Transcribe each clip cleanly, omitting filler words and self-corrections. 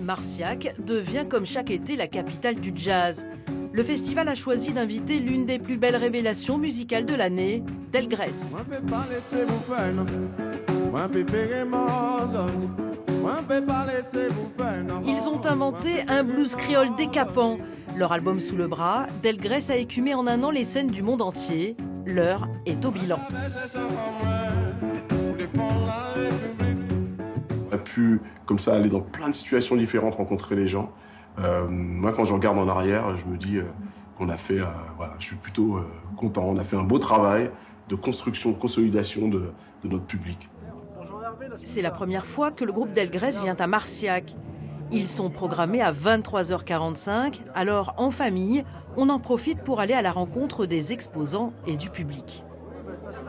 Marciac devient comme chaque été la capitale du jazz. Le festival a choisi d'inviter l'une des plus belles révélations musicales de l'année, Delgrès. Ils ont inventé un blues créole décapant. Leur album sous le bras, Delgrès a écumé en un an les scènes du monde entier. L'heure est au bilan. On a pu, comme ça, aller dans plein de situations différentes, rencontrer les gens. Moi, quand je regarde en arrière, je me dis qu'on a fait, voilà, je suis plutôt content. On a fait un beau travail de construction, de consolidation de notre public. C'est la première fois que le groupe Delgrès vient à Marciac. Ils sont programmés à 23h45, alors en famille, on en profite pour aller à la rencontre des exposants et du public.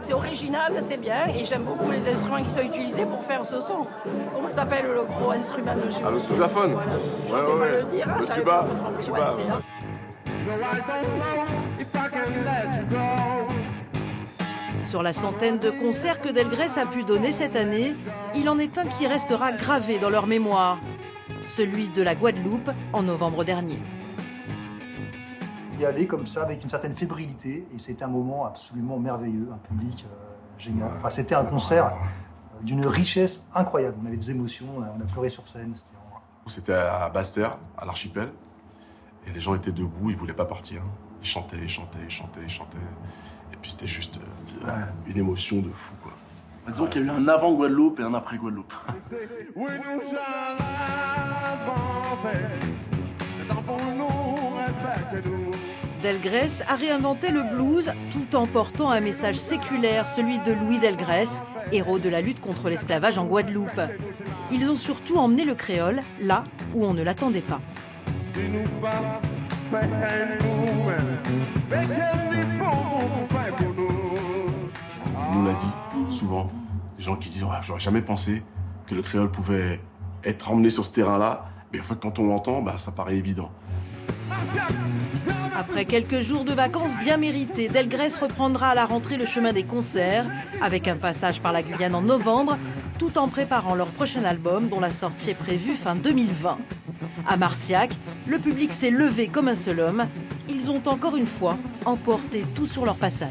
C'est original, c'est bien, et j'aime beaucoup les instruments qui sont utilisés pour faire ce son. Comment s'appelle le gros instrument de chez vous? Le sousaphone. Voilà, je sais pas le dire, hein, le tuba. Sur la centaine de concerts que Delgrès a pu donner cette année, il en est un qui restera gravé dans leur mémoire. Celui de la Guadeloupe en novembre dernier. Y aller comme ça avec une certaine fébrilité et c'était un moment absolument merveilleux, un public génial. Enfin, c'était un concert d'une richesse incroyable. On avait des émotions, on a pleuré sur scène. C'était à Basse-Terre, à l'archipel, et les gens étaient debout, ils voulaient pas partir. Ils chantaient, ils chantaient, ils chantaient, ils chantaient. Et puis c'était juste une émotion de fou, quoi. Disons qu'il y a eu un avant Guadeloupe et un après Guadeloupe. Delgrès a réinventé le blues tout en portant un message séculaire, celui de Louis Delgrès, héros de la lutte contre l'esclavage en Guadeloupe. Ils ont surtout emmené le créole là où on ne l'attendait pas. On nous l'a dit souvent, des gens qui disent oh, j'aurais jamais pensé que le créole pouvait être emmené sur ce terrain-là, mais en fait quand on l'entend, ça paraît évident. Après quelques jours de vacances bien mérités, Delgrès reprendra à la rentrée le chemin des concerts, avec un passage par la Guyane en novembre, tout en préparant leur prochain album dont la sortie est prévue fin 2020. À Marciac, le public s'est levé comme un seul homme. Ils ont encore une fois emporté tout sur leur passage.